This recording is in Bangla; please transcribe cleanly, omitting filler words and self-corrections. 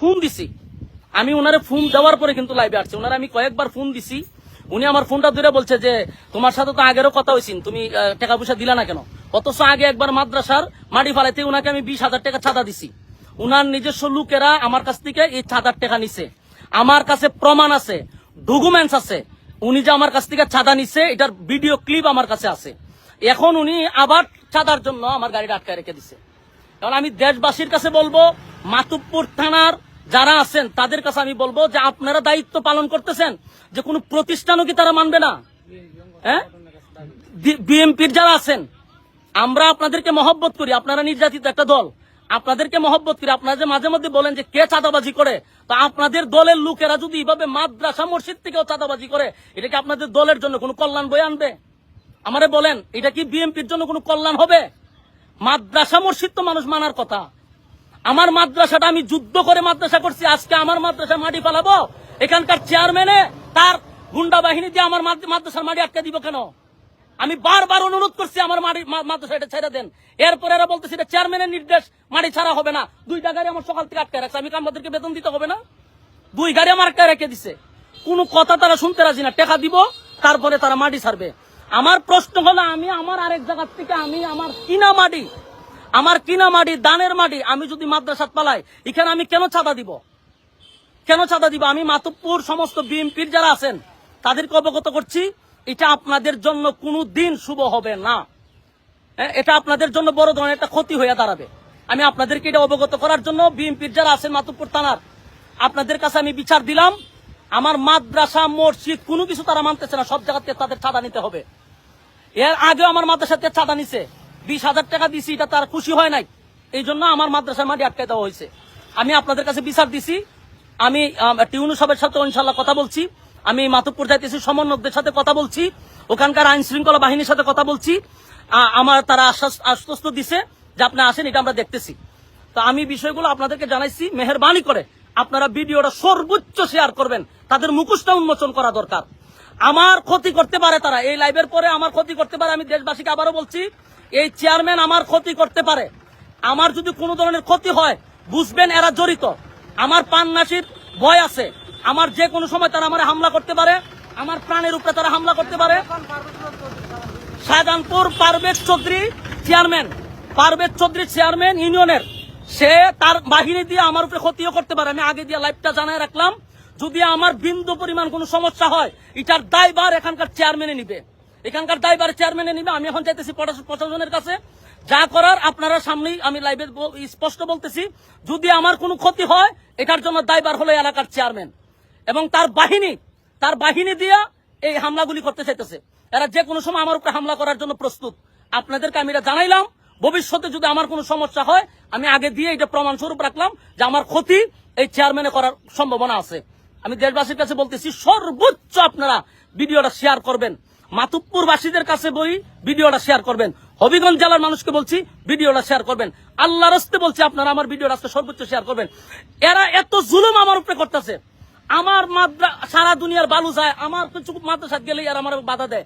ফোন দিছি, আমি ওনারে ফোন দেওয়ার পরে কিন্তু লাইভে আসছে। ওনারে আমি কয়েকবার ফোন দিছি, উনি আমার ফোনটা ধরে বলছে যে তোমার সাথে তো আগেরও কথা হয়েছিল, তুমি টাকা পয়সা দিলা না কেন? অথচ আগে একবার মাদ্রাসার মাটি ফালাইতে ওনাকে আমি 20,000 টাকা চাঁদা দিছি। উনার নিজস্ব লোকেরা আমার কাছ থেকে এই চাঁদার টাকা নিছে, আমার কাছে প্রমাণ আছে, ডকুমেন্টস আছে, উনি যে আমার কাছ থেকে চাঁদা নিছে এটার ভিডিও ক্লিপ আমার কাছে আছে। এখন উনি আবার চাঁদার জন্য আমার গাড়িটা আটকায় রেখে দিছে। কারণ আমি দেশবাসীর কাছে বলবো, মাতুব্বর থানার যারা আছেন তাদের কাছে আমি বলবো যে আপনারা দায়িত্ব পালন করতেছেন, যে কোনো প্রতিষ্ঠানও কি তারা মানবে না? হ্যাঁ, বিএমপির যারা আছেন, আমরা আপনাদেরকে মহব্বত করি, আপনারা নির্যাতিত একটা দল, আপনাদেরকে মহব্বত করি। আপনারা যে মাঝে মধ্যে বলেন যে কে চাঁদাবাজি করে, তো আপনাদের দলের লোকেরা যদি এইভাবে মাদ্রাসা মসজিদ থেকেও চাঁদাবাজি করে, এটা কি আপনাদের দলের জন্য কোনো কল্যাণ বয়ে আনবে? আমারে বলেন, এটা কি বিএমপির জন্য কোনো কল্যাণ হবে? মাদ্রাসা মসজিদ তো মানুষ মানার কথা। আমার মাদ্রাসাটা আমি যুদ্ধ করে মাদ্রাসা করছি, আজকে আমার মাদ্রাসা মাটি ফালাবো? এখানকার চেয়ারম্যানে তার গুন্ডা বাহিনী দিয়ে আমার মাদ্রাসার মাটি আটকে দিব কেন? আমি বারবার অনুরোধ করছি আমার মাদ্রাসা এটা ছেড়ে দেন। এরপর এরা বলতেছে এটা চেয়ারম্যানের নির্দেশ, মাটি ছাড়া হবে না। 2টা গাড়ি আমার সকাল থেকে আটকে রাখছে, আমি আমাদেরকে বেতন দিতে হবে না? 2 গাড়ি আমার আটকে রেখে দিছে, কোনো কথা তারা শুনতে রাজি না। টাকা দিব, তারপরে তারা মাটি ছাড়বে। আমার প্রশ্ন হলো, আমি আমার আরেক জায়গার থেকে আমি আমার কিনা মাটি দানের মাটি আমি যদি মাদ্রাসাত পালাই, এখানে আমি কেন চাঁদা দিব? আমি মাতুব্বর সমস্ত বিএমপির যারা আছেন তাদেরকে অবগত করছি, এটা আপনাদের জন্য কোনো দিন শুভ হবে না। এটা আপনাদের জন্য বড় ধরনের একটা ক্ষতি হয়ে দাঁড়াবে। আমি আপনাদেরকে এটা অবগত করার জন্য বিএমপির যারা আছেন মাতুব্বর থানার, আপনাদের কাছে আমি বিচার দিলাম। আমার মাদ্রাসা মসজিদ কোনো কিছু তারা মানতেছে না, সব জায়গাতে তাদের চাঁদা নিতে হবে। এর আগেও আমার মাদ্রাসাতে চাঁদা নিছে, 20,000 টাকা দিছি, এটা তার খুশি হয় নাই, এই জন্য আমার মাদ্রাসার মাটি আটকে দেওয়া হয়েছে। আমি আপনাদের কাছে বিচার দিছি। আমি টিউনু সাহেবের সাথে ইনশাল্লাহ কথা বলছি, আমি মাতুব্বর যাইতেছি, সমন্বয়কদের সাথে কথা বলছি, ওখানকার আইন শৃঙ্খলা বাহিনীর সাথে কথা বলছি। আমার তারা আশ্বস্ত দিছে যে আপনি আসেন, এটা আমরা দেখতেছি। তো আমি বিষয়গুলো আপনাদেরকে জানাইছি, মেহেরবানি করে আপনারা ভিডিওটা সর্বোচ্চ শেয়ার করবেন, তাদের মুখোশটা উন্মোচন করা দরকার। আমার ক্ষতি করতে পারে তারা, এই লাইভের পরে আমার ক্ষতি করতে পারে। আমি দেশবাসীকে আবারও বলছি, এই চেয়ারম্যান আমার ক্ষতি করতে পারে। আমার যদি কোনো ধরনের ক্ষতি হয়, বুঝবেন এরা জড়িত। আমার পান্নাসির ভয় আছে, আমার যে কোনো সময় তারা আমার হামলা করতে পারে, আমার প্রাণের উপরে তারা হামলা করতে পারে। শাহজাহানপুর পারভেজ চৌধুরী চেয়ারম্যান ইউনিয়নের, সে তার বাহিনী দিয়ে আমার উপরে ক্ষতিও করতে পারে। আমি আগে দিয়ে লাইভটা জানাই রাখলাম, যদি আমার বিন্দু পরিমাণ কোনো সমস্যা হয়, এটার দায়ভার এখানকার চেয়ারম্যানে নিবে, আমি এখন চাইতেছি প্রশাসনের কাছে, যা করার আপনারা সামনেই আমি লাইভে স্পষ্ট বলতেছি, যদি আমার কোনো ক্ষতি হয়, এটার জন্য দায়ভার হলো এলাকার চেয়ারম্যান এবং তার বাহিনী দিয়ে এই হামলাগুলি করতে চাইতেছে। এরা যে কোনো সময় আমার উপরে হামলা করার জন্য প্রস্তুত। আপনাদেরকে আমি এটা জানাইলাম, ভবিষ্যতে যদি আমার কোনো সমস্যা হয়, আমি আগে দিয়ে এটা প্রমাণ স্বরূপ রাখলাম যে আমার ক্ষতি এই চেয়ারম্যানে করার সম্ভাবনা আছে। আমি দেশবাসীর কাছে বলতেছি, সর্বোচ্চ আপনারা ভিডিওটা শেয়ার করবেন, মাতুব্বরবাসীদের কাছে ভিডিওটা শেয়ার করবেন, হবিগঞ্জ জেলার মানুষকে বলছি ভিডিওটা শেয়ার করবেন, আল্লাহর রাস্তে বলছি আপনারা আমার ভিডিওটা সর্বোচ্চ শেয়ার করবেন। এরা এত জুলুম আমার উপরে করতেছে, আমার সারা দুনিয়ার বালু যায়, আমার কিছু মাদ্রাসা গেলেই আর আমার বাধা দেয়।